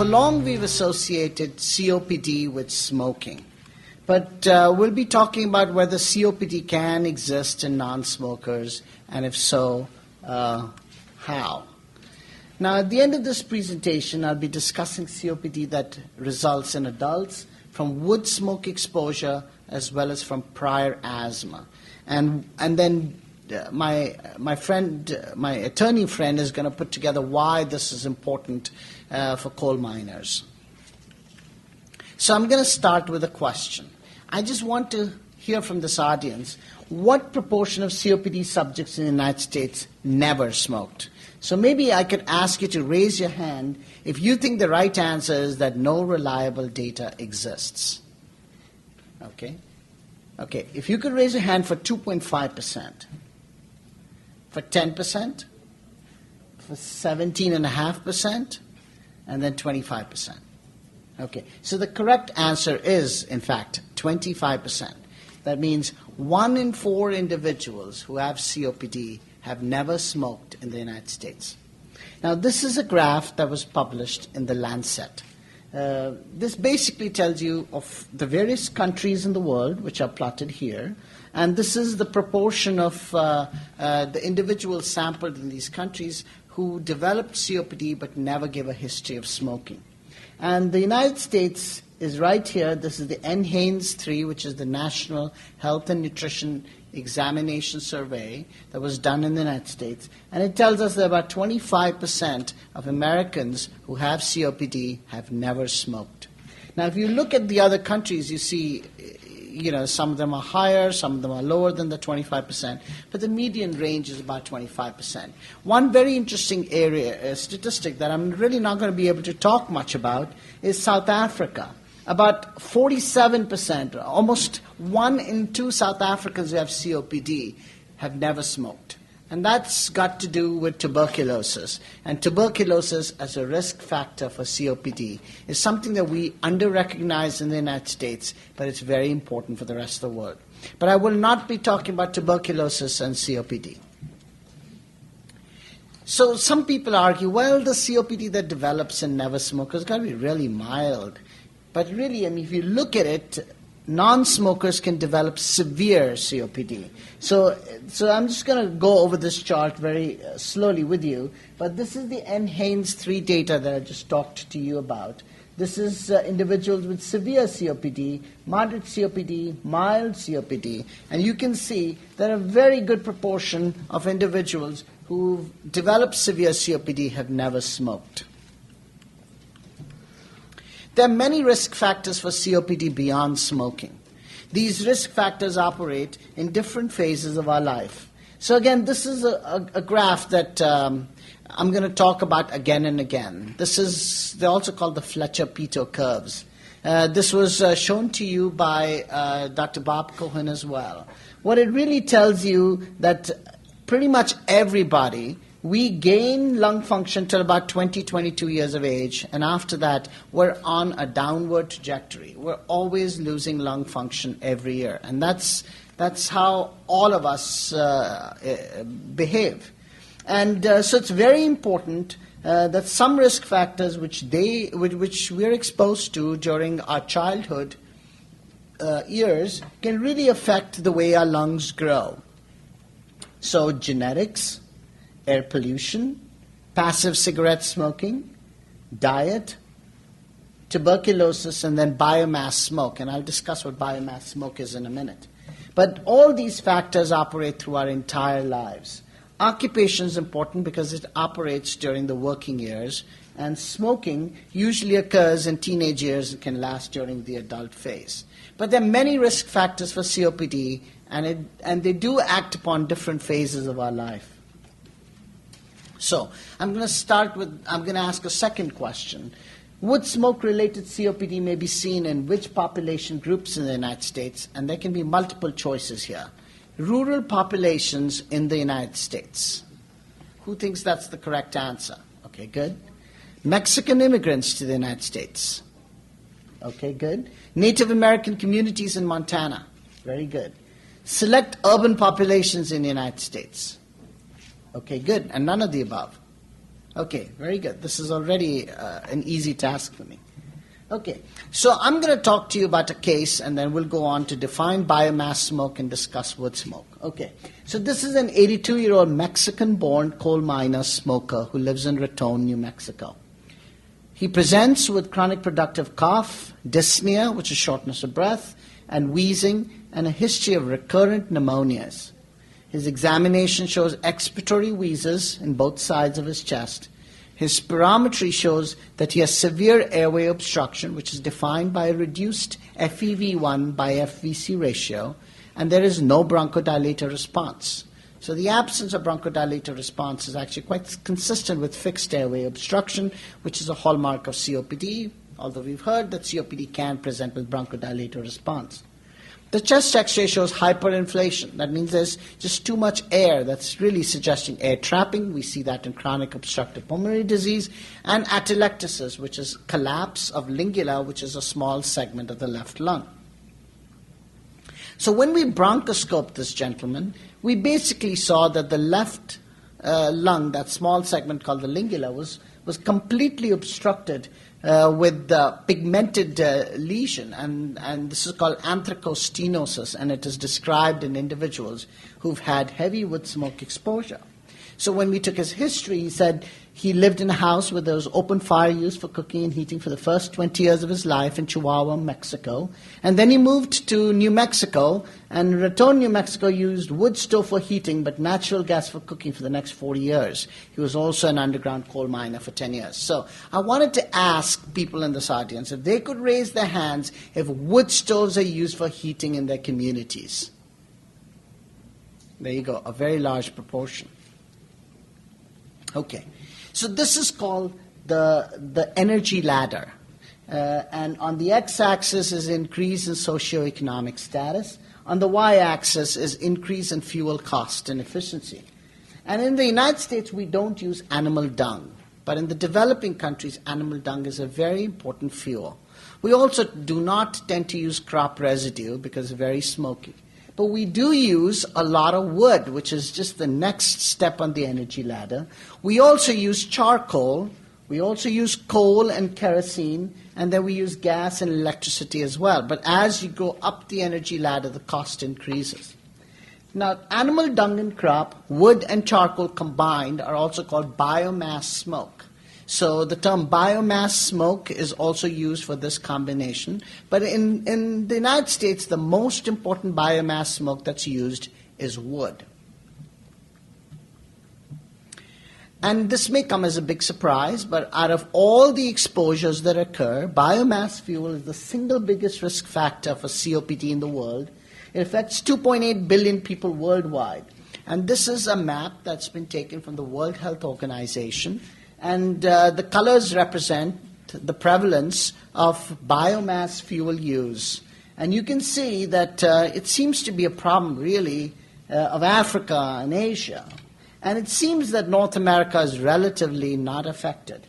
for long we've associated COPD with smoking. But we'll be talking about whether COPD can exist in non-smokers, and if so, how. Now, at the end of this presentation, I'll be discussing COPD that results in adults from wood smoke exposure as well as from prior asthma. And then my attorney friend is going to put together why this is important for coal miners. So I'm going to start with a question. I just want to hear from this audience, what proportion of COPD subjects in the United States never smoked? So maybe I could ask you to raise your hand if you think the right answer is that no reliable data exists. Okay. Okay, if you could raise your hand for 2.5%, for 10%, for 17.5%, and then 25%. Okay, so the correct answer is, in fact, 25%. That means 1 in 4 individuals who have COPD have never smoked in the United States. Now, this is a graph that was published in The Lancet. This basically tells you of the various countries in the world, which are plotted here, and this is the proportion of the individuals sampled in these countries who developed COPD but never gave a history of smoking. And the United States is right here. This is the NHANES 3, which is the National Health and Nutrition Examination Survey that was done in the United States. And it tells us that about 25% of Americans who have COPD have never smoked. Now, if you look at the other countries, you see, some of them are higher, some of them are lower than the 25%, but the median range is about 25%. One very interesting statistic that I'm really not going to be able to talk much about is South Africa. About 47%, almost 1 in 2 South Africans who have COPD have never smoked. And that's got to do with tuberculosis. And tuberculosis as a risk factor for COPD is something that we under-recognize in the United States, but it's very important for the rest of the world. But I will not be talking about tuberculosis and COPD. So some people argue, well, the COPD that develops in never smokers has got to be really mild. But really, if you look at it, non-smokers can develop severe COPD. So I'm just going to go over this chart very slowly with you. But this is the NHANES 3 data that I just talked to you about. This is individuals with severe COPD, moderate COPD, mild COPD. And you can see that a very good proportion of individuals who've developed severe COPD have never smoked. There are many risk factors for COPD beyond smoking. These risk factors operate in different phases of our life. So again, this is a graph that I'm going to talk about again and again. They're also called the Fletcher-Peto curves. This was shown to you by Dr. Bob Cohen as well. What it really tells you that pretty much everybody, we gain lung function till about 20, 22 years of age, and after that, we're on a downward trajectory. We're always losing lung function every year, and that's how all of us behave. And so it's very important that some risk factors which we're exposed to during our childhood years can really affect the way our lungs grow. So genetics, air pollution, passive cigarette smoking, diet, tuberculosis, and then biomass smoke. And I'll discuss what biomass smoke is in a minute. But all these factors operate through our entire lives. Occupation is important because it operates during the working years, and smoking usually occurs in teenage years and can last during the adult phase. But there are many risk factors for COPD, and they do act upon different phases of our life. So I'm going to ask a second question. Would smoke-related COPD may be seen in which population groups in the United States? And there can be multiple choices here. Rural populations in the United States. Who thinks that's the correct answer? Okay, good. Mexican immigrants to the United States. Okay, good. Native American communities in Montana. Very good. Select urban populations in the United States. Okay, good. And none of the above. Okay, very good. This is already an easy task for me. Okay, so I'm going to talk to you about a case, and then we'll go on to define biomass smoke and discuss wood smoke. Okay, so this is an 82-year-old Mexican-born coal miner smoker who lives in Raton, New Mexico. He presents with chronic productive cough, dyspnea, which is shortness of breath, and wheezing, and a history of recurrent pneumonias. His examination shows expiratory wheezes in both sides of his chest. His spirometry shows that he has severe airway obstruction, which is defined by a reduced FEV1 by FVC ratio, and there is no bronchodilator response. So the absence of bronchodilator response is actually quite consistent with fixed airway obstruction, which is a hallmark of COPD, although we've heard that COPD can present with bronchodilator response. The chest X-ray shows hyperinflation. That means there's just too much air. That's really suggesting air trapping. We see that in chronic obstructive pulmonary disease. And atelectasis, which is collapse of lingula, which is a small segment of the left lung. So when we bronchoscoped this gentleman, we basically saw that the left lung, that small segment called the lingula, was completely obstructed with pigmented lesion, and this is called anthracostenosis, and it is described in individuals who've had heavy wood smoke exposure. So when we took his history, he said he lived in a house where there was open fire used for cooking and heating for the first 20 years of his life in Chihuahua, Mexico. And then he moved to New Mexico, and Raton, New Mexico used wood stove for heating but natural gas for cooking for the next 40 years. He was also an underground coal miner for 10 years. So I wanted to ask people in this audience if they could raise their hands if wood stoves are used for heating in their communities. There you go, a very large proportion. Okay, so this is called the energy ladder. And on the x-axis is increase in socioeconomic status. On the y-axis is increase in fuel cost and efficiency. And in the United States, we don't use animal dung. But in the developing countries, animal dung is a very important fuel. We also do not tend to use crop residue because it's very smoky. But we do use a lot of wood, which is just the next step on the energy ladder. We also use charcoal. We also use coal and kerosene. And then we use gas and electricity as well. But as you go up the energy ladder, the cost increases. Now, animal dung and crop, wood and charcoal combined are also called biomass smoke. So the term biomass smoke is also used for this combination. But in the United States, the most important biomass smoke that's used is wood. And this may come as a big surprise, but out of all the exposures that occur, biomass fuel is the single biggest risk factor for COPD in the world. It affects 2.8 billion people worldwide. And this is a map that's been taken from the World Health Organization. And the colors represent the prevalence of biomass fuel use. And you can see that it seems to be a problem, really, of Africa and Asia. And it seems that North America is relatively not affected.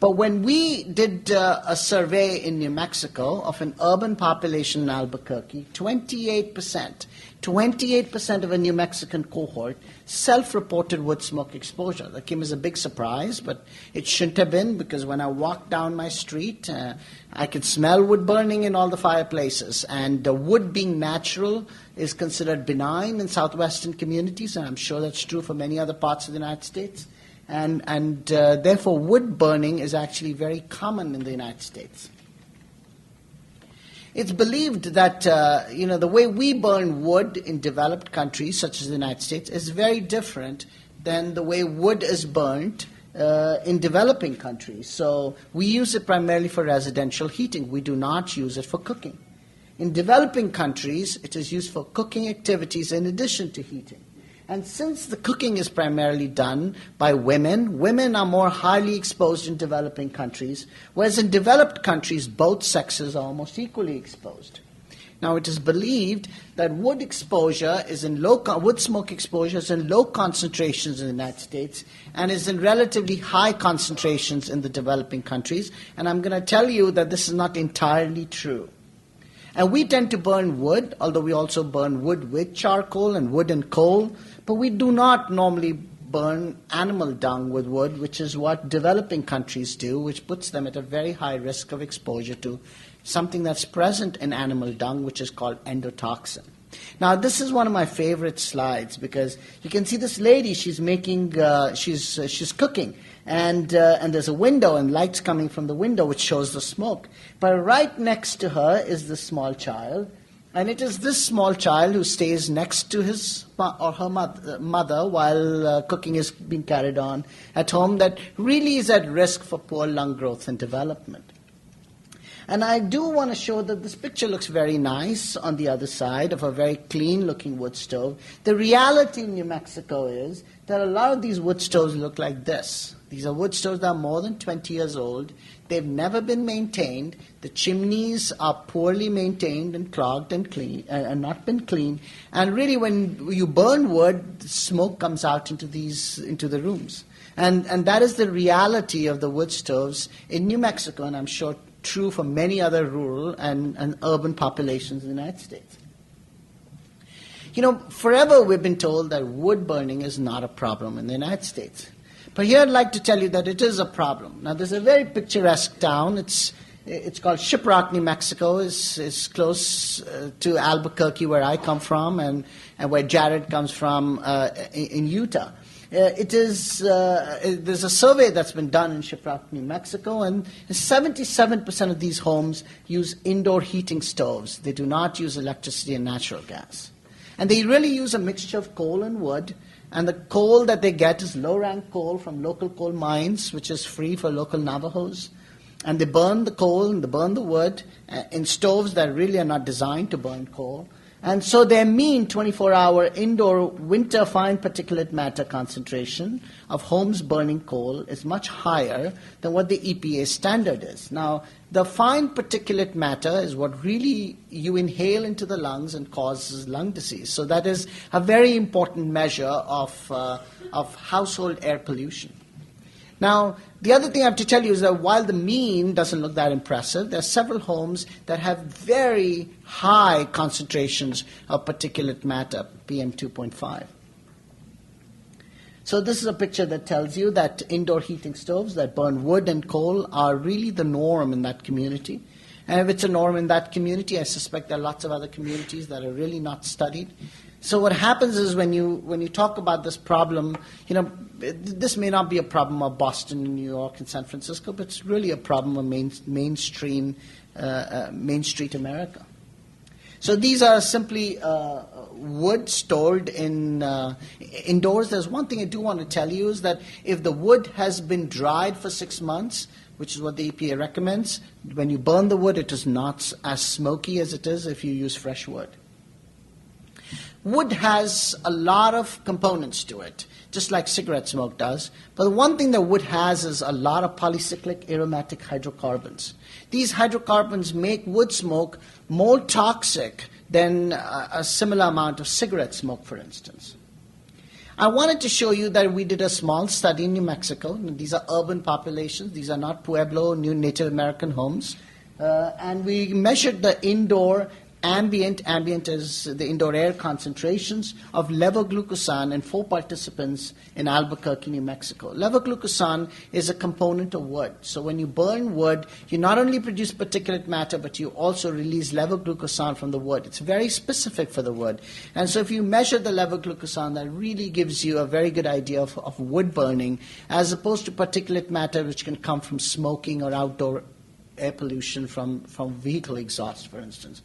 But when we did a survey in New Mexico of an urban population in Albuquerque, 28% of a New Mexican cohort self-reported wood smoke exposure. That came as a big surprise, but it shouldn't have been, because when I walked down my street, I could smell wood burning in all the fireplaces. And wood being natural is considered benign in southwestern communities, and I'm sure that's true for many other parts of the United States. And therefore, wood burning is actually very common in the United States. It's believed that the way we burn wood in developed countries, such as the United States, is very different than the way wood is burnt in developing countries. So we use it primarily for residential heating. We do not use it for cooking. In developing countries, it is used for cooking activities in addition to heating. And since the cooking is primarily done by women, women are more highly exposed in developing countries, whereas in developed countries, both sexes are almost equally exposed. Now, it is believed that wood smoke exposure is in low concentrations in the United States and is in relatively high concentrations in the developing countries. And I'm going to tell you that this is not entirely true. And we tend to burn wood, although we also burn wood with charcoal and wood and coal, but we do not normally burn animal dung with wood, which is what developing countries do, which puts them at a very high risk of exposure to something that's present in animal dung, which is called endotoxin. Now, this is one of my favorite slides because you can see this lady. She's making, she's cooking, and there's a window and lights coming from the window, which shows the smoke. But right next to her is the small child, and it is this small child who stays next to his or her mother while cooking is being carried on at home that really is at risk for poor lung growth and development. And I do want to show that this picture looks very nice on the other side of a very clean-looking wood stove. The reality in New Mexico is that a lot of these wood stoves look like this. These are wood stoves that are more than 20 years old. They've never been maintained. The chimneys are poorly maintained and clogged and clean, and not been cleaned. And really, when you burn wood, the smoke comes out into the rooms. And that is the reality of the wood stoves in New Mexico, and I'm sure true for many other rural and urban populations in the United States. You know, forever we've been told that wood burning is not a problem in the United States. But here I'd like to tell you that it is a problem. Now, there's a very picturesque town. It's called Shiprock, New Mexico. It's close to Albuquerque, where I come from, and where Jared comes from in Utah. There's a survey that's been done in Shiprock, New Mexico, and 77% of these homes use indoor heating stoves. They do not use electricity and natural gas. And they really use a mixture of coal and wood, and the coal that they get is low-rank coal from local coal mines, which is free for local Navajos. And they burn the coal and they burn the wood in stoves that really are not designed to burn coal. And so their mean 24-hour indoor winter fine particulate matter concentration of homes burning coal is much higher than what the EPA standard is. Now, the fine particulate matter is what really you inhale into the lungs and causes lung disease. So that is a very important measure of household air pollution. Now, the other thing I have to tell you is that while the mean doesn't look that impressive, there are several homes that have very high concentrations of particulate matter, PM2.5. So this is a picture that tells you that indoor heating stoves that burn wood and coal are really the norm in that community. And if it's a norm in that community, I suspect there are lots of other communities that are really not studied. So what happens is when you talk about this problem, you know, this may not be a problem of Boston, New York, and San Francisco, but it's really a problem of Main Street America. So these are simply wood stored indoors. There's one thing I do want to tell you is that if the wood has been dried for 6 months, which is what the EPA recommends, when you burn the wood, it is not as smoky as it is if you use fresh wood. Wood has a lot of components to it, just like cigarette smoke does. But the one thing that wood has is a lot of polycyclic aromatic hydrocarbons. These hydrocarbons make wood smoke more toxic than a similar amount of cigarette smoke, for instance. I wanted to show you that we did a small study in New Mexico. These are urban populations. These are not Pueblo, new Native American homes. And we measured the indoor ambient is the indoor air concentrations of levoglucosan in 4 participants in Albuquerque, New Mexico. Levoglucosan is a component of wood. So when you burn wood, you not only produce particulate matter, but you also release levoglucosan from the wood. It's very specific for the wood. And so if you measure the levoglucosan, that really gives you a very good idea of wood burning, as opposed to particulate matter, which can come from smoking or outdoor air pollution from vehicle exhaust, for instance.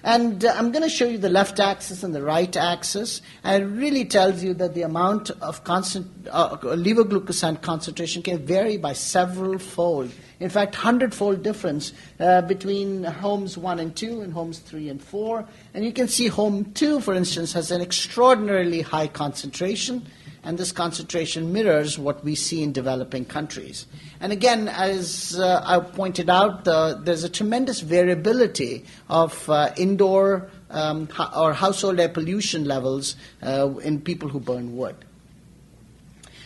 And I'm going to show you the left axis and the right axis, and it really tells you that the amount of levoglucosan concentration can vary by several fold. In fact, 100-fold difference between homes 1 and 2 and homes 3 and 4. And you can see home 2, for instance, has an extraordinarily high concentration, and this concentration mirrors what we see in developing countries. And again, as I pointed out, there's a tremendous variability of indoor or household air pollution levels in people who burn wood.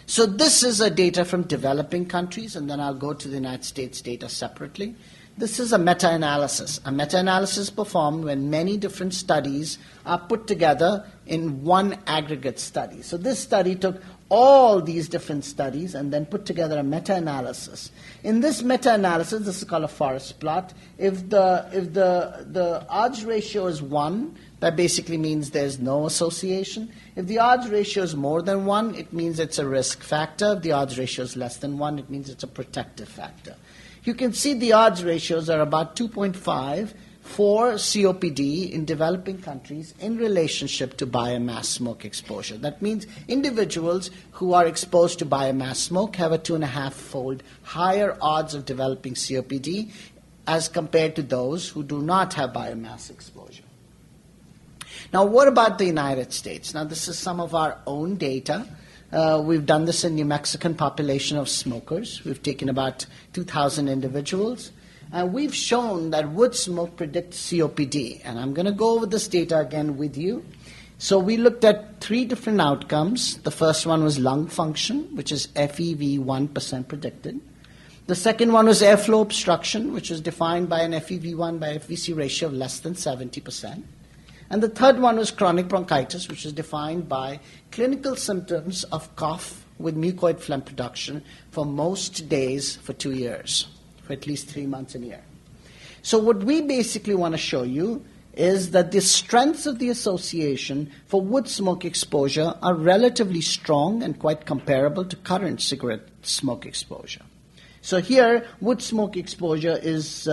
So this is data from developing countries, and then I'll go to the United States data separately. This is a meta-analysis. A meta-analysis performed when many different studies are put together in one aggregate study. So this study took all these different studies and then put together a meta-analysis. In this meta-analysis, this is called a forest plot. If the odds ratio is 1, that basically means there's no association. If the odds ratio is more than 1, it means it's a risk factor. If the odds ratio is less than 1, it means it's a protective factor. You can see the odds ratios are about 2.5 for COPD in developing countries in relationship to biomass smoke exposure. That means individuals who are exposed to biomass smoke have a 2.5-fold higher odds of developing COPD as compared to those who do not have biomass exposure. Now, what about the United States? Now, this is some of our own data. We've done this in New Mexican population of smokers. We've taken about 2,000 individuals. And we've shown that wood smoke predicts COPD. And I'm going to go over this data again with you. So we looked at 3 different outcomes. The first one was lung function, which is FEV 1% predicted. The second one was airflow obstruction, which was defined by an FEV1 by FVC ratio of less than 70%. And the third one was chronic bronchitis, which is defined by clinical symptoms of cough with mucoid phlegm production for most days for 2 years, for at least 3 months in a year. So what we basically want to show you is that the strengths of the association for wood smoke exposure are relatively strong and quite comparable to current cigarette smoke exposure. So here, wood smoke exposure is,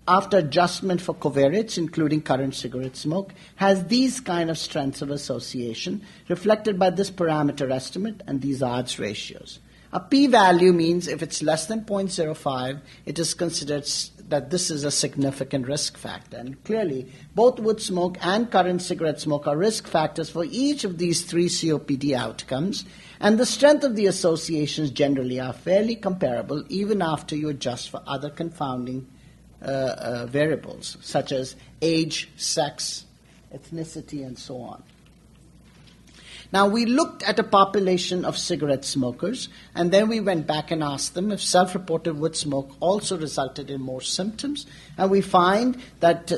after adjustment for covariates, including current cigarette smoke, has these kind of strengths of association reflected by this parameter estimate and these odds ratios. A p-value means if it's less than 0.05, it is considered that this is a significant risk factor. And clearly, both wood smoke and current cigarette smoke are risk factors for each of these 3 COPD outcomes. And the strength of the associations generally are fairly comparable even after you adjust for other confounding variables, such as age, sex, ethnicity, and so on. Now, we looked at a population of cigarette smokers, and then we went back and asked them if self-reported wood smoke also resulted in more symptoms. And we find that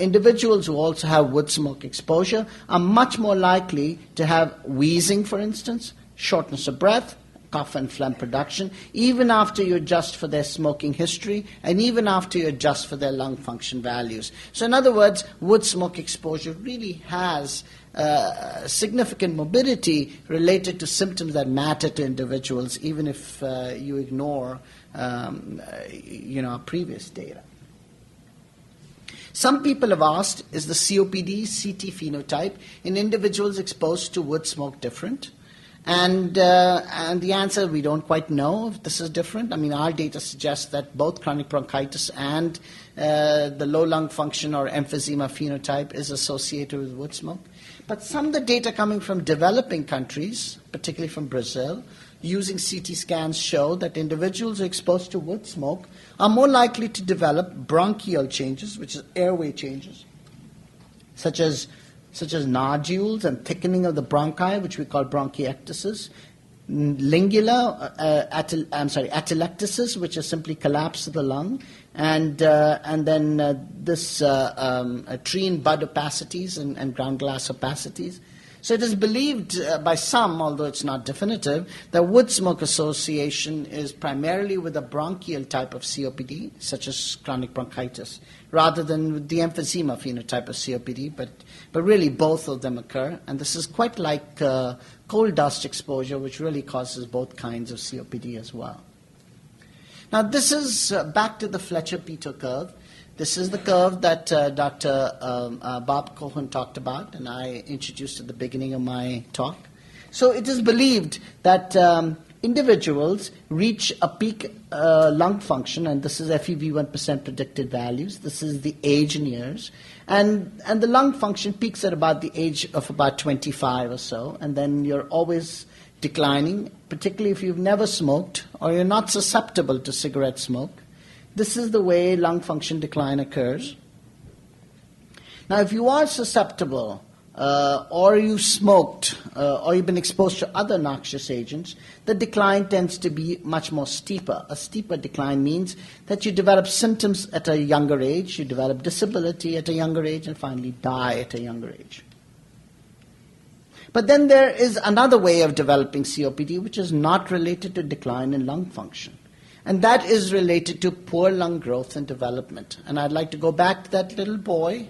individuals who also have wood smoke exposure are much more likely to have wheezing, for instance, shortness of breath, cough and phlegm production, even after you adjust for their smoking history and even after you adjust for their lung function values. So in other words, wood smoke exposure really has significant morbidity related to symptoms that matter to individuals, even if you ignore previous data. Some people have asked, is the COPD CT phenotype in individuals exposed to wood smoke different? And the answer, we don't quite know if this is different. I mean, our data suggests that both chronic bronchitis and the low lung function or emphysema phenotype is associated with wood smoke. But some of the data coming from developing countries, particularly from Brazil, using CT scans show that individuals who are exposed to wood smoke are more likely to develop bronchial changes, which is airway changes, such as nodules and thickening of the bronchi, which we call bronchiectasis, lingula, atelectasis, which is simply collapse of the lung, and then this tree and bud opacities and ground glass opacities. So it is believed by some, although it's not definitive, that wood smoke association is primarily with a bronchial type of COPD, such as chronic bronchitis, rather than with the emphysema phenotype of COPD, but really both of them occur. And this is quite like coal dust exposure, which really causes both kinds of COPD as well. Now, this is back to the Fletcher-Peto curve. This is the curve that Dr. Bob Cohen talked about, and I introduced at the beginning of my talk. So it is believed that individuals reach a peak lung function, and this is FEV1% predicted values. This is the age in years. And the lung function peaks at about the age of about 25 or so, and then you're always declining, particularly if you've never smoked or you're not susceptible to cigarette smoke. This is the way lung function decline occurs. Now, if you are susceptible or you smoked or you've been exposed to other noxious agents, the decline tends to be much more steeper. A steeper decline means that you develop symptoms at a younger age, you develop disability at a younger age, and finally die at a younger age. But then there is another way of developing COPD which is not related to decline in lung function. And that is related to poor lung growth and development. And I'd like to go back to that little boy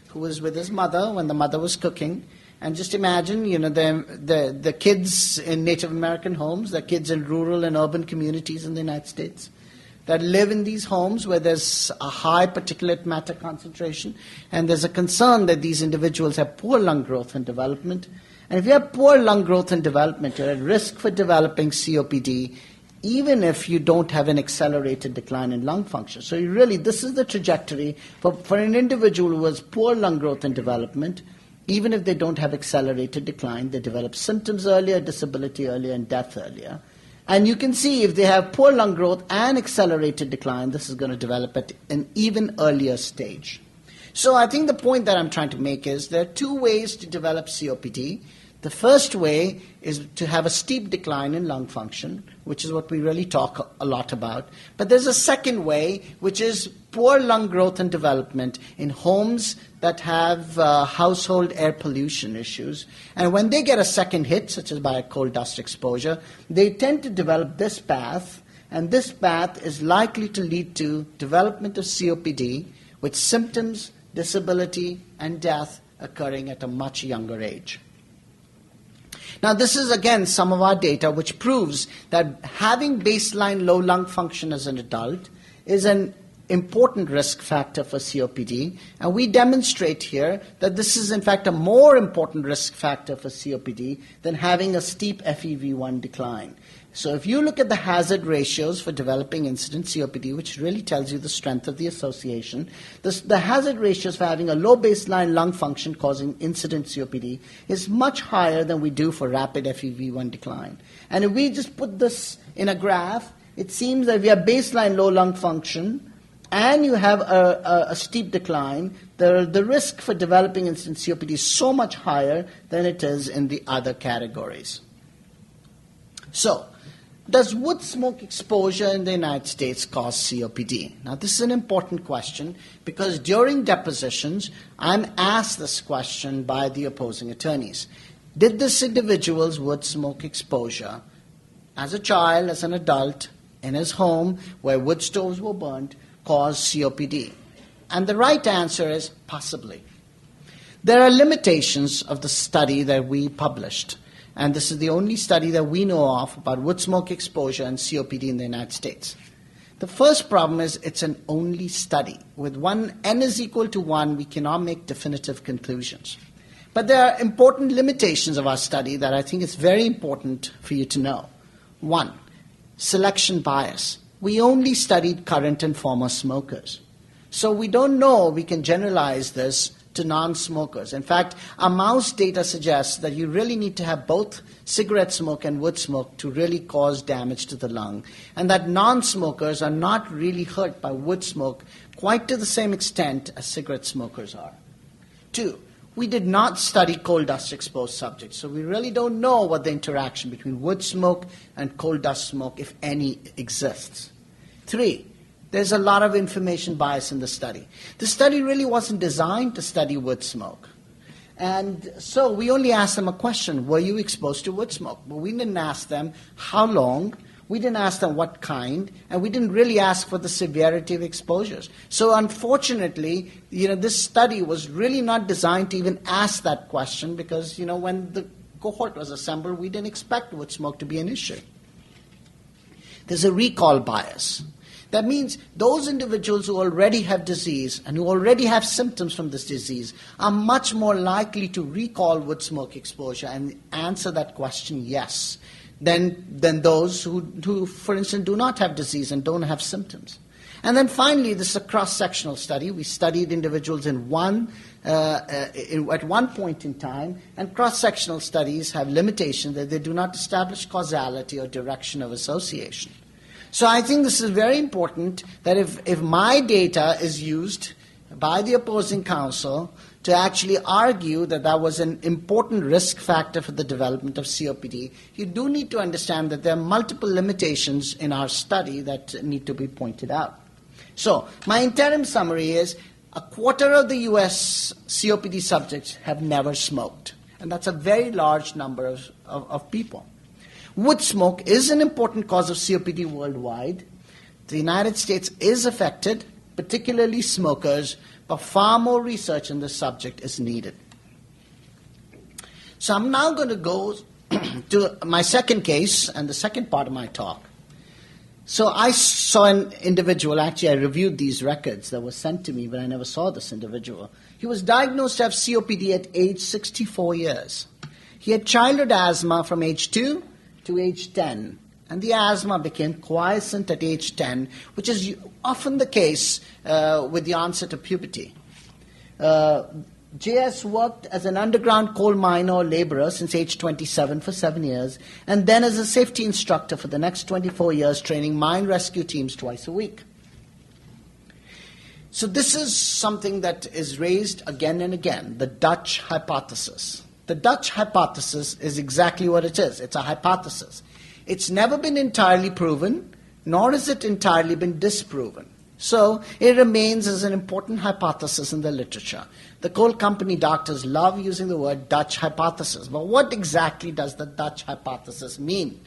who was with his mother when the mother was cooking. And just imagine, the kids in Native American homes, the kids in rural and urban communities in the United States that live in these homes where there's a high particulate matter concentration, and there's a concern that these individuals have poor lung growth and development. And if you have poor lung growth and development, you're at risk for developing COPD, even if you don't have an accelerated decline in lung function. So this is the trajectory for an individual who has poor lung growth and development. Even if they don't have accelerated decline, they develop symptoms earlier, disability earlier, and death earlier. And you can see if they have poor lung growth and accelerated decline, this is going to develop at an even earlier stage. So I think the point that I'm trying to make is there are two ways to develop COPD. The first way is to have a steep decline in lung function, which is what we really talk a lot about. But there's a second way, which is poor lung growth and development in homes that have household air pollution issues. And when they get a second hit, such as by a coal dust exposure, they tend to develop this path, and this path is likely to lead to development of COPD with symptoms, disability, and death occurring at a much younger age. Now, this is, again, some of our data which proves that having baseline low lung function as an adult is an important risk factor for COPD, and we demonstrate here that this is, in fact, a more important risk factor for COPD than having a steep FEV1 decline. So if you look at the hazard ratios for developing incident COPD, which really tells you the strength of the association, the hazard ratios for having a low baseline lung function causing incident COPD is much higher than we do for rapid FEV1 decline. And if we just put this in a graph, it seems that if you have baseline low lung function and you have a steep decline, the risk for developing incident COPD is so much higher than it is in the other categories. So, does wood smoke exposure in the United States cause COPD? Now, this is an important question because during depositions, I'm asked this question by the opposing attorneys. Did this individual's wood smoke exposure as a child, as an adult, in his home where wood stoves were burnt, cause COPD? And the right answer is possibly. There are limitations of the study that we published. And this is the only study that we know of about wood smoke exposure and COPD in the United States. The first problem is it's an only study. With n is equal to 1, we cannot make definitive conclusions. But there are important limitations of our study that I think is very important for you to know. One, selection bias. We only studied current and former smokers. So we don't know we can generalize this to non-smokers. In fact, our mouse data suggests that you really need to have both cigarette smoke and wood smoke to really cause damage to the lung, and that non-smokers are not really hurt by wood smoke quite to the same extent as cigarette smokers are. Two, we did not study coal dust exposed subjects, so we really don't know what the interaction between wood smoke and coal dust smoke, if any, exists. Three, there's a lot of information bias in the study. The study really wasn't designed to study wood smoke. And so we only asked them a question, were you exposed to wood smoke? But we didn't ask them how long, we didn't ask them what kind, and we didn't really ask for the severity of exposures. So unfortunately, this study was really not designed to even ask that question because, when the cohort was assembled, we didn't expect wood smoke to be an issue. There's a recall bias. That means those individuals who already have disease and who already have symptoms from this disease are much more likely to recall wood smoke exposure and answer that question yes than those who, for instance, do not have disease and don't have symptoms. And then finally, this is a cross-sectional study. We studied individuals at one point in time, and cross-sectional studies have limitations that they do not establish causality or direction of association. So I think this is very important that if my data is used by the opposing counsel to actually argue that was an important risk factor for the development of COPD, you do need to understand that there are multiple limitations in our study that need to be pointed out. So my interim summary is a quarter of the U.S. COPD subjects have never smoked. And that's a very large number of people. Wood smoke is an important cause of COPD worldwide. The United States is affected, particularly smokers, but far more research on this subject is needed. So I'm now going to go to my second case and the second part of my talk. So I saw an individual, actually I reviewed these records that were sent to me, but I never saw this individual. He was diagnosed to have COPD at age 64 years. He had childhood asthma from age 2 to age 10, and the asthma became quiescent at age 10, which is often the case with the onset of puberty. J.S. worked as an underground coal miner or laborer since age 27 for 7 years, and then as a safety instructor for the next 24 years, training mine rescue teams twice a week. So this is something that is raised again and again, the Dutch hypothesis. The Dutch hypothesis is exactly what it is. It's a hypothesis. It's never been entirely proven, nor has it entirely been disproven. So it remains as an important hypothesis in the literature. The coal company doctors love using the word Dutch hypothesis. But what exactly does the Dutch hypothesis mean?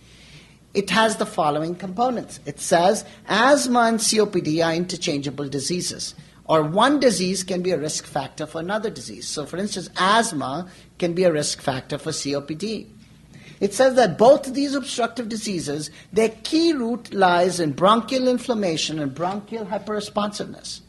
It has the following components. It says asthma and COPD are interchangeable diseases, or one disease can be a risk factor for another disease. So for instance, asthma can be a risk factor for COPD. It says that both of these obstructive diseases, their key root lies in bronchial inflammation and bronchial hyperresponsiveness.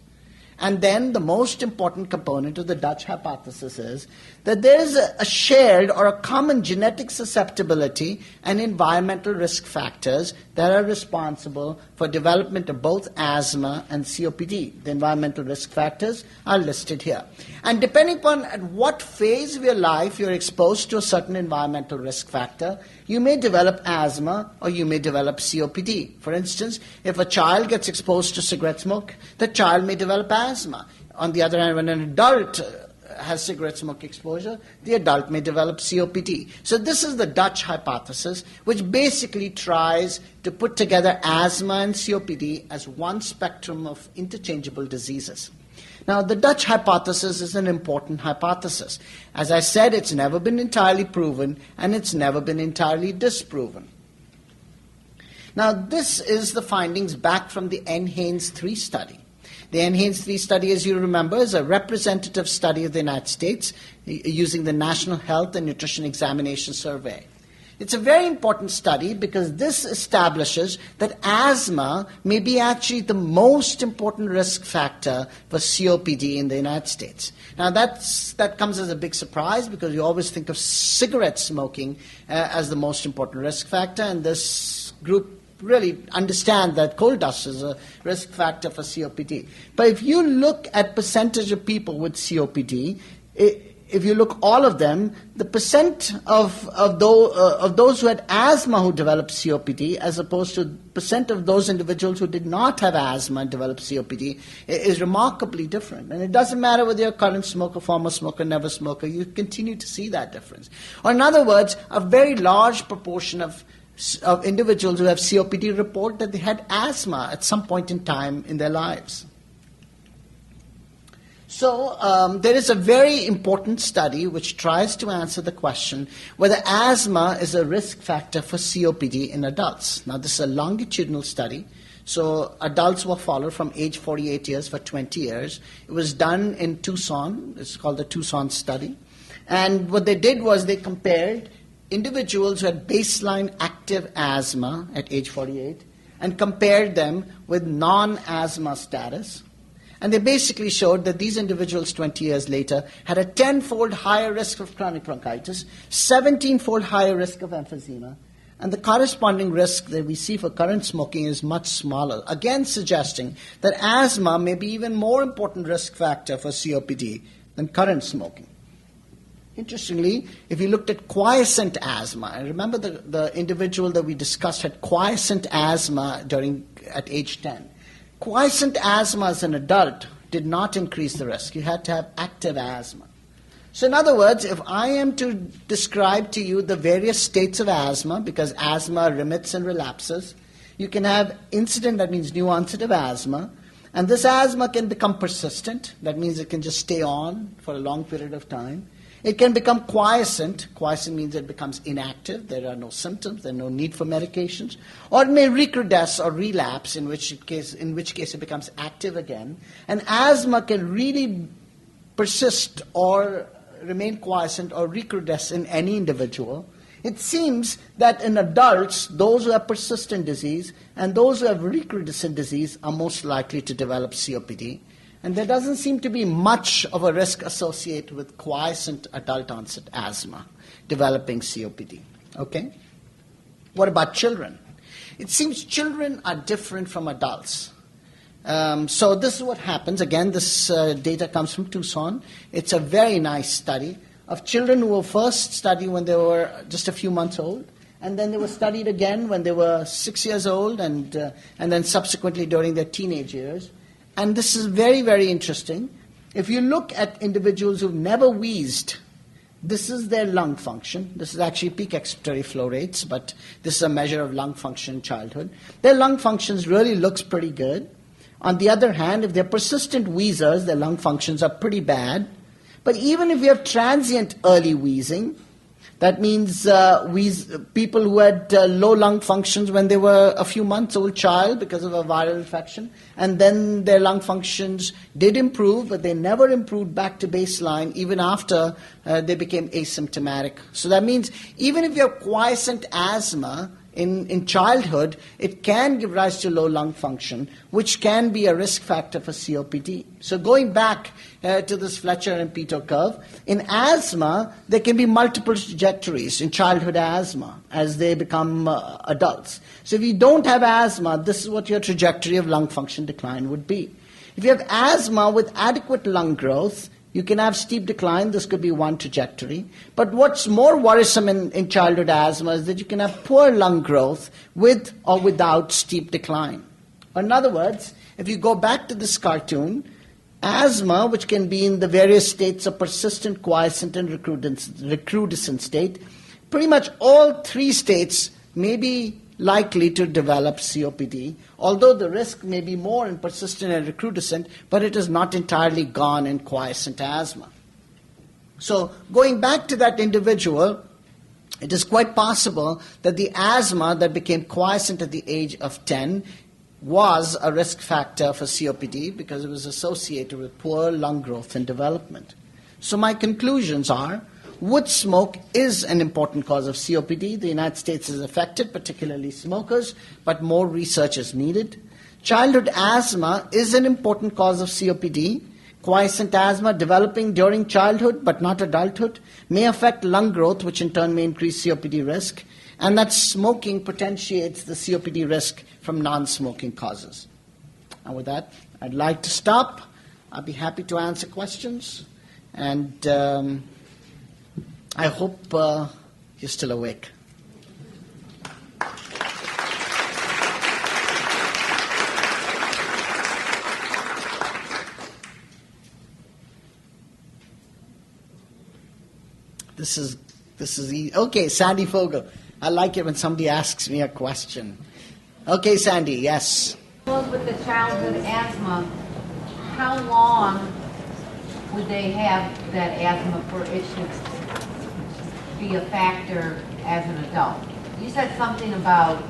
And then the most important component of the Dutch hypothesis is that there is a shared or a common genetic susceptibility and environmental risk factors that are responsible for development of both asthma and COPD. The environmental risk factors are listed here. And depending upon at what phase of your life you're exposed to a certain environmental risk factor, you may develop asthma or you may develop COPD. For instance, if a child gets exposed to cigarette smoke, the child may develop asthma. On the other hand, when an adult has cigarette smoke exposure, the adult may develop COPD. So this is the Dutch hypothesis, which basically tries to put together asthma and COPD as one spectrum of interchangeable diseases. Now, the Dutch hypothesis is an important hypothesis. As I said, it's never been entirely proven, and it's never been entirely disproven. Now, this is the findings back from the NHANES 3 study. The NHANES 3 study, as you remember, is a representative study of the United States using the National Health and Nutrition Examination Survey. It's a very important study because this establishes that asthma may be actually the most important risk factor for COPD in the United States. Now that comes as a big surprise because you always think of cigarette smoking as the most important risk factor, and this group really understand that coal dust is a risk factor for COPD. But if you look at percentage of people with COPD, if you look all of them, the percent of those who had asthma who developed COPD as opposed to percent of those individuals who did not have asthma and developed COPD is remarkably different. And it doesn't matter whether you're a current smoker, former smoker, never smoker, you continue to see that difference. Or in other words, a very large proportion of individuals who have COPD report that they had asthma at some point in time in their lives. So there is a very important study which tries to answer the question whether asthma is a risk factor for COPD in adults. Now this is a longitudinal study. So adults were followed from age 48 years for 20 years. It was done in Tucson. It's called the Tucson study. And what they did was they compared individuals who had baseline active asthma at age 48 and compared them with non-asthma status. And they basically showed that these individuals 20 years later had a 10-fold higher risk of chronic bronchitis, 17-fold higher risk of emphysema, and the corresponding risk that we see for current smoking is much smaller, again suggesting that asthma may be even more important risk factor for COPD than current smoking. Interestingly, if you looked at quiescent asthma, and remember the individual that we discussed had quiescent asthma at age 10. Quiescent asthma as an adult did not increase the risk. You had to have active asthma. So in other words, if I am to describe to you the various states of asthma, because asthma remits and relapses, you can have incident, that means new onset of asthma, and this asthma can become persistent. That means it can just stay on for a long period of time. It can become quiescent. Quiescent means it becomes inactive. There are no symptoms. There are no need for medications. Or it may recrudesce or relapse, in which case it becomes active again. And asthma can really persist or remain quiescent or recrudesce in any individual. It seems that in adults, those who have persistent disease and those who have recrudescent disease are most likely to develop COPD. And there doesn't seem to be much of a risk associated with quiescent adult onset asthma developing COPD. Okay? What about children? It seems children are different from adults. So this is what happens. Again, this data comes from Tucson. It's a very nice study of children who were first studied when they were just a few months old, and then they were studied again when they were 6 years old, and then subsequently during their teenage years. And this is very, very interesting. If you look at individuals who've never wheezed, this is their lung function. This is actually peak expiratory flow rates, but this is a measure of lung function in childhood. Their lung functions really looks pretty good. On the other hand, if they're persistent wheezers, their lung functions are pretty bad. But even if you have transient early wheezing, that means people who had low lung functions when they were a few months old child because of a viral infection, and then their lung functions did improve, but they never improved back to baseline even after they became asymptomatic. So that means even if you have quiescent asthma in childhood, it can give rise to low lung function, which can be a risk factor for COPD. So going back to this Fletcher and Peto curve, in asthma, there can be multiple trajectories in childhood asthma as they become adults. So if you don't have asthma, this is what your trajectory of lung function decline would be. If you have asthma with adequate lung growth, you can have steep decline. This could be one trajectory. But what's more worrisome in childhood asthma is that you can have poor lung growth with or without steep decline. In other words, if you go back to this cartoon, asthma, which can be in the various states of persistent, quiescent, and recrudescent state, pretty much all three states may be likely to develop COPD, although the risk may be more in persistent and recrudescent, but it is not entirely gone in quiescent asthma. So going back to that individual, it is quite possible that the asthma that became quiescent at the age of 10 was a risk factor for COPD because it was associated with poor lung growth and development. So my conclusions are, wood smoke is an important cause of COPD. The United States is affected, particularly smokers, but more research is needed. Childhood asthma is an important cause of COPD. Quiescent asthma developing during childhood but not adulthood may affect lung growth, which in turn may increase COPD risk, and that smoking potentiates the COPD risk from non-smoking causes. And with that, I'd like to stop. I'll be happy to answer questions, and I hope you're still awake. This is okay, Sandy Fogel. I like it when somebody asks me a question. Okay, Sandy, yes. With the childhood asthma, how long would they have that asthma for it to be a factor as an adult? You said something about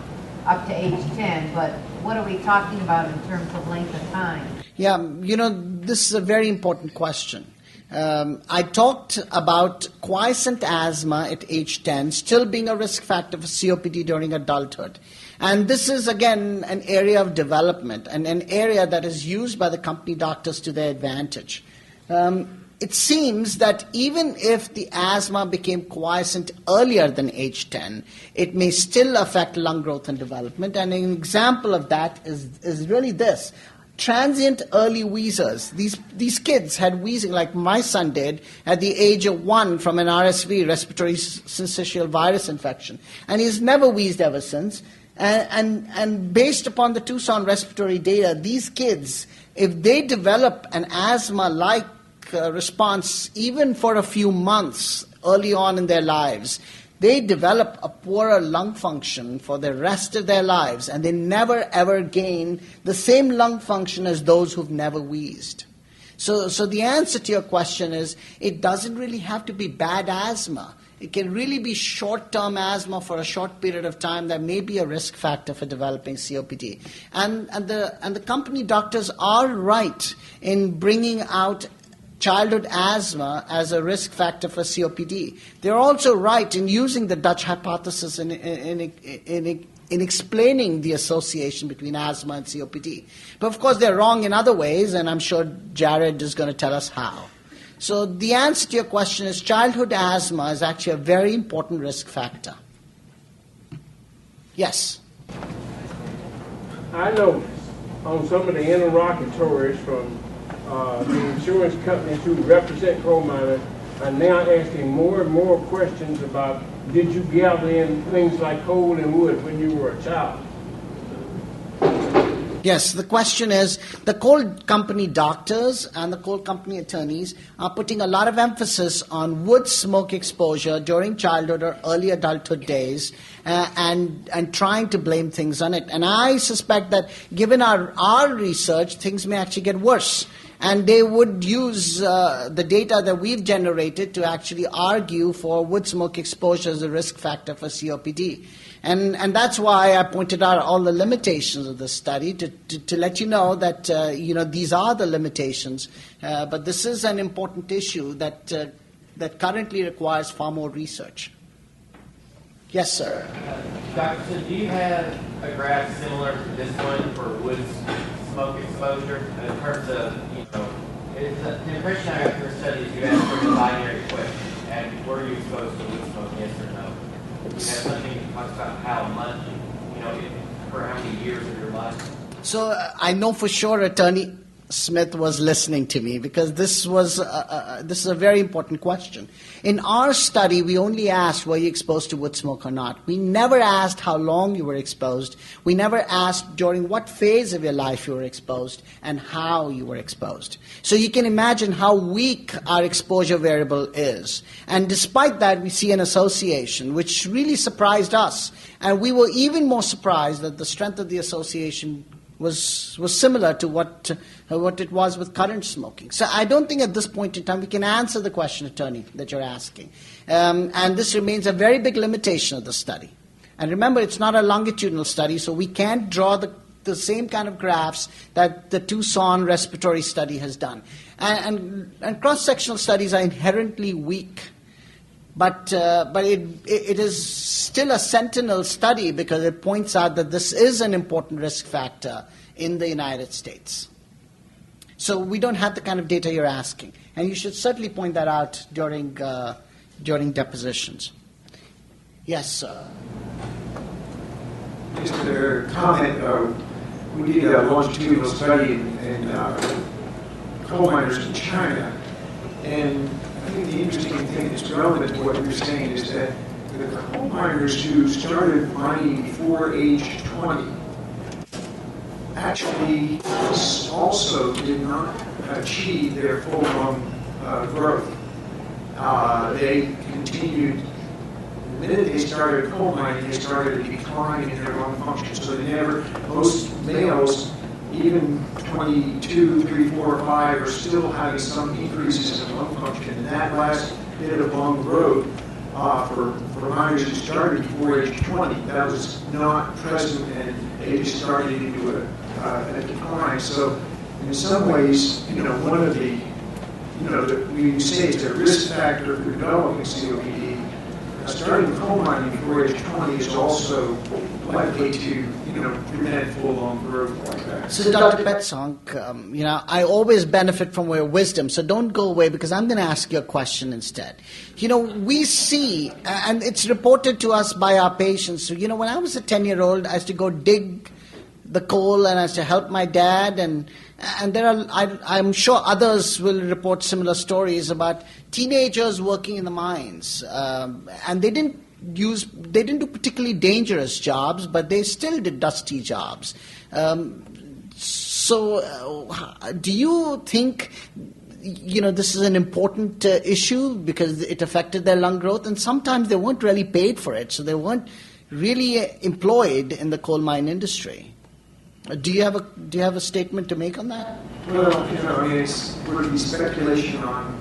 up to age 10, but what are we talking about in terms of length of time? Yeah, this is a very important question. I talked about quiescent asthma at age 10 still being a risk factor for COPD during adulthood. And this is, again, an area of development and an area that is used by the company doctors to their advantage. It seems that even if the asthma became quiescent earlier than age 10, it may still affect lung growth and development. And an example of that is really this. Transient early wheezers. These kids had wheezing like my son did at the age of 1 from an RSV, respiratory syncytial virus infection. And he's never wheezed ever since. And based upon the Tucson respiratory data, these kids, if they develop an asthma-like response even for a few months early on in their lives, they develop a poorer lung function for the rest of their lives, and they never ever gain the same lung function as those who've never wheezed. So the answer to your question is it doesn't really have to be bad asthma. It can really be short-term asthma for a short period of time that may be a risk factor for developing COPD. And the company doctors are right in bringing out childhood asthma as a risk factor for COPD. They're also right in using the Dutch hypothesis in explaining the association between asthma and COPD. But of course they're wrong in other ways, and I'm sure Jared is going to tell us how. So the answer to your question is childhood asthma is actually a very important risk factor. Yes? I noticed on some of the interrogatories from the insurance companies who represent coal miners are now asking more and more questions about did you gather in things like coal and wood when you were a child? Yes, the question is the coal company doctors and the coal company attorneys are putting a lot of emphasis on wood smoke exposure during childhood or early adulthood days and trying to blame things on it. And I suspect that given our research, things may actually get worse. And they would use the data that we've generated to actually argue for wood smoke exposure as a risk factor for COPD. And that's why I pointed out all the limitations of this study to let you know that these are the limitations. But this is an important issue that currently requires far more research. Yes, sir. Dr. Sood, do you have a graph similar to this one for wood smoke exposure in terms of, the impression I got from your study is you asked for a binary question, and were you exposed to wood smoke, yes or no? Do you have something that talks about how much, for how many years of your life? So I know for sure Attorney Smith was listening to me because this is a very important question. In our study, we only asked were you exposed to wood smoke or not. We never asked how long you were exposed. We never asked during what phase of your life you were exposed and how you were exposed. So you can imagine how weak our exposure variable is. And despite that, we see an association, which really surprised us. And we were even more surprised that the strength of the association was similar to what it was with current smoking. So I don't think at this point in time we can answer the question, attorney, that you're asking. And this remains a very big limitation of the study. And remember, it's not a longitudinal study, so we can't draw the same kind of graphs that the Tucson respiratory study has done. And cross-sectional studies are inherently weak. But it is still a sentinel study because it points out that this is an important risk factor in the United States. So we don't have the kind of data you're asking. And you should certainly point that out during depositions. Yes, sir. Just a comment. We did a longitudinal study in coal miners in China. And I think the interesting thing that's relevant to what you're saying is that the coal miners who started mining before age 20 actually also did not achieve their full lung growth. They continued, the minute they started coal mining, they started a decline in their lung function. So they never, most males, even 22, 3, 4, 5 are still having some increases in lung function. And that last bit of lung growth for miners who started before age 20, that was not present, and they just started into a decline. So in some ways, one of the, we say it's a risk factor for developing COPD. Starting coal mining before age 20 is also likely to, prevent full lung growth like that. So Dr. Petsonk, I always benefit from your wisdom, so don't go away because I'm going to ask you a question instead. We see, and it's reported to us by our patients, when I was a 10-year-old, I used to go dig the coal and I used to help my dad, and there are, I'm sure others will report similar stories about teenagers working in the mines, and they didn't do particularly dangerous jobs, but they still did dusty jobs. So do you think, this is an important issue because it affected their lung growth, and sometimes they weren't really paid for it, so they weren't really employed in the coal mine industry? Do you have a statement to make on that? Well, I mean, it would be speculation on,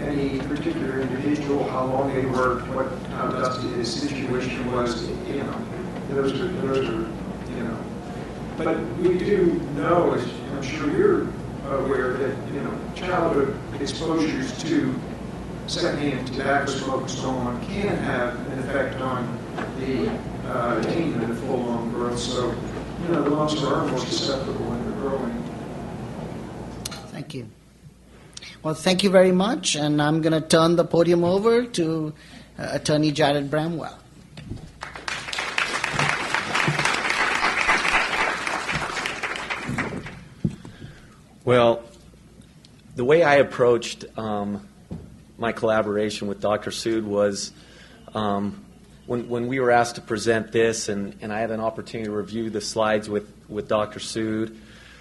any particular individual, how long they worked, how dusty his situation was, those are. But we do know, as I'm sure you're aware, that, childhood exposures to secondhand tobacco smoke and so on can have an effect on the attainment of full lung growth. So, the lungs are more susceptible when they're growing. Thank you. Well, thank you very much, and I'm going to turn the podium over to Attorney Jared Bramwell. Well, the way I approached my collaboration with Dr. Sood was when we were asked to present this, and I had an opportunity to review the slides with Dr. Sood,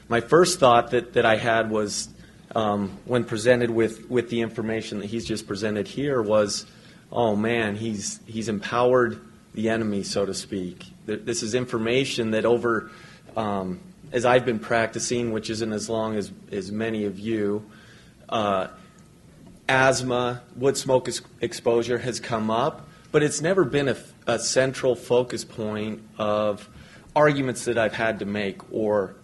my first thought that I had was, when presented with the information that he's just presented here, was, oh man, he's empowered the enemy, so to speak. This is information that over, as I've been practicing, which isn't as long as many of you, asthma, wood smoke exposure has come up, but it's never been a central focus point of arguments that I've had to make or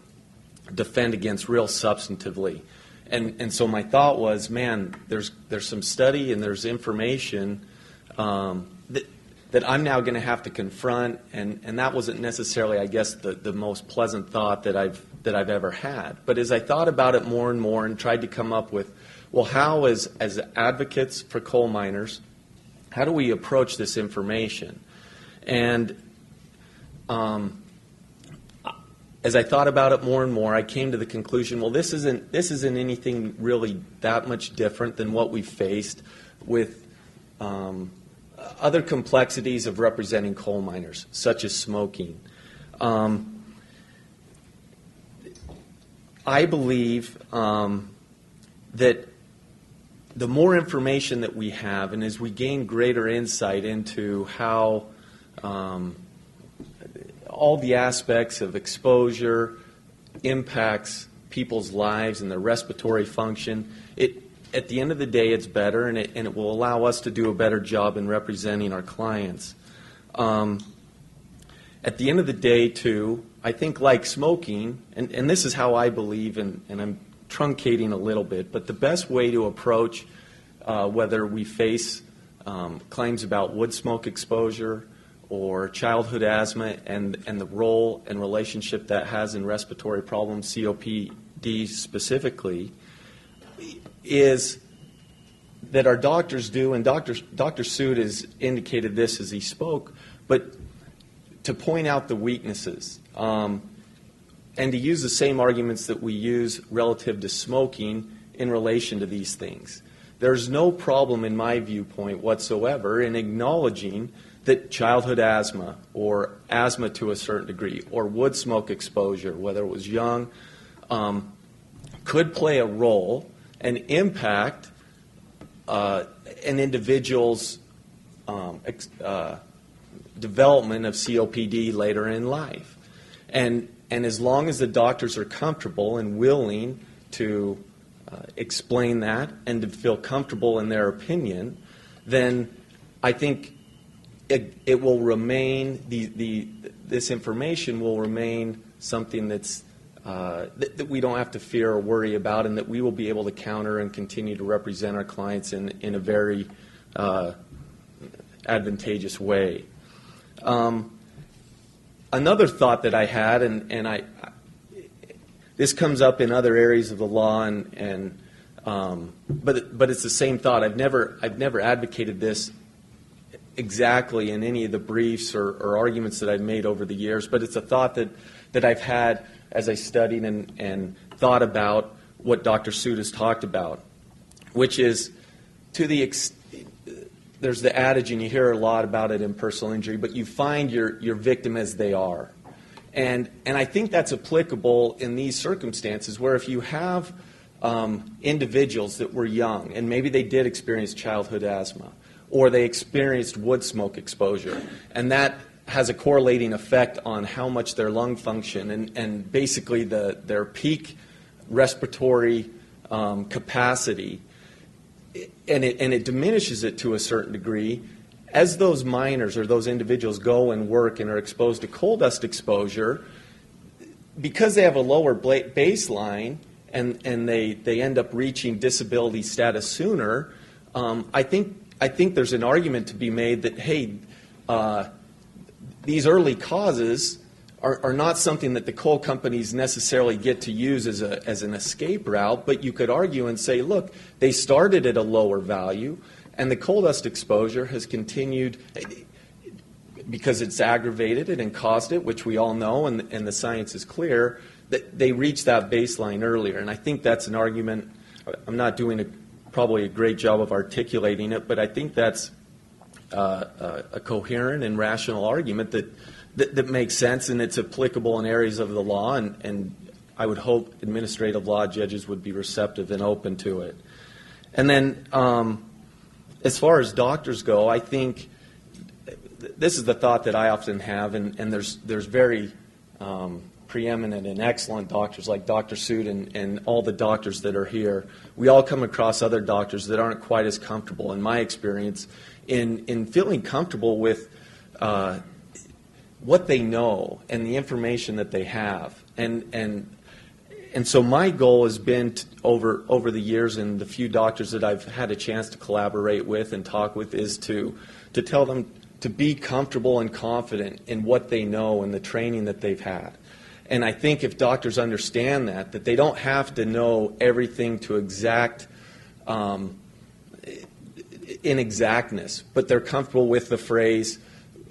defend against real substantively. And so my thought was, man, there's some study and there's information that I'm now going to have to confront, and that wasn't necessarily, I guess, the most pleasant thought that I've ever had. But as I thought about it more and more and tried to come up with, well, how as advocates for coal miners, how do we approach this information? And as I thought about it more and more, I came to the conclusion, well, this isn't anything really that much different than what we faced with other complexities of representing coal miners, such as smoking. I believe that the more information that we have, and as we gain greater insight into how all the aspects of exposure impacts people's lives and their respiratory function, at the end of the day, it's better, and it will allow us to do a better job in representing our clients. At the end of the day, too, I think like smoking, and this is how I believe, and I'm truncating a little bit, but the best way to approach whether we face claims about wood smoke exposure or childhood asthma and the role and relationship that has in respiratory problems, COPD specifically, is that our doctors do, and Dr. Sood has indicated this as he spoke, but to point out the weaknesses and to use the same arguments that we use relative to smoking in relation to these things. There's no problem in my viewpoint whatsoever in acknowledging that childhood asthma or asthma to a certain degree or wood smoke exposure, whether it was young, could play a role and impact an individual's development of COPD later in life. And as long as the doctors are comfortable and willing to explain that and to feel comfortable in their opinion, then I think it will remain, this information will remain something that's that we don't have to fear or worry about, and that we will be able to counter and continue to represent our clients in a very advantageous way. Another thought that I had, and this comes up in other areas of the law, but it's the same thought. I've never advocated this exactly in any of the briefs or arguments that I've made over the years, but it's a thought that I've had as I studied and thought about what Dr. Sood has talked about, which is there's the adage, and you hear a lot about it in personal injury, but you find your victim as they are. And I think that's applicable in these circumstances where if you have individuals that were young and maybe they did experience childhood asthma or they experienced wood smoke exposure, and that has a correlating effect on how much their lung function and basically their peak respiratory capacity, and it diminishes it to a certain degree. As those miners or those individuals go and work and are exposed to coal dust exposure, because they have a lower baseline and they end up reaching disability status sooner, I think there's an argument to be made that, hey, these early causes are not something that the coal companies necessarily get to use as an escape route, but you could argue and say, look, they started at a lower value, and the coal dust exposure has continued because it's aggravated it and caused it, which we all know, and the science is clear, that they reached that baseline earlier. And I think that's an argument. I'm not doing probably a great job of articulating it, but I think that's a coherent and rational argument that makes sense, and it's applicable in areas of the law, and I would hope administrative law judges would be receptive and open to it. And then as far as doctors go, I think this is the thought that I often have, and there's very preeminent and excellent doctors like Dr. Sood and all the doctors that are here. We all come across other doctors that aren't quite as comfortable, in my experience, in feeling comfortable with what they know and the information that they have. And so my goal has been over the years, and the few doctors that I've had a chance to collaborate with and talk with, is to tell them to be comfortable and confident in what they know and the training that they've had. And I think if doctors understand that they don't have to know everything to exactness, but they're comfortable with the phrase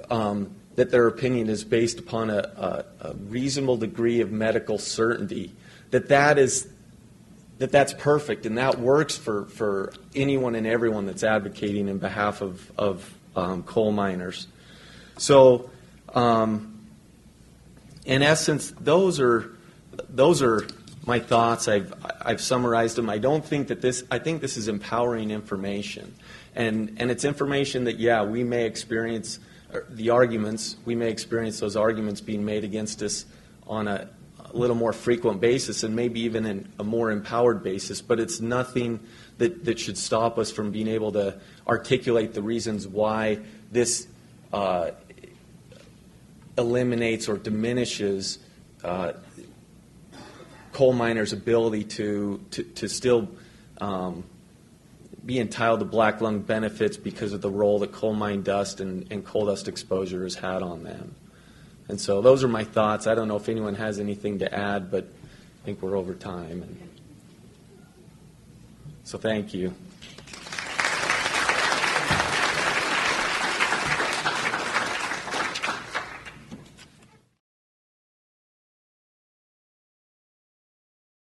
that their opinion is based upon a reasonable degree of medical certainty, that's perfect, and that works for anyone and everyone that's advocating in behalf of coal miners. So, in essence, those are my thoughts. I've summarized them. I think this is empowering information, and it's information that, yeah, we may experience the arguments. We may experience those arguments being made against us on a little more frequent basis, and maybe even in a more empowered basis. But it's nothing that should stop us from being able to articulate the reasons why this eliminates or diminishes coal miners' ability to still be entitled to black lung benefits because of the role that coal mine dust and coal dust exposure has had on them. And so those are my thoughts. I don't know if anyone has anything to add, but I think we're over time. So thank you.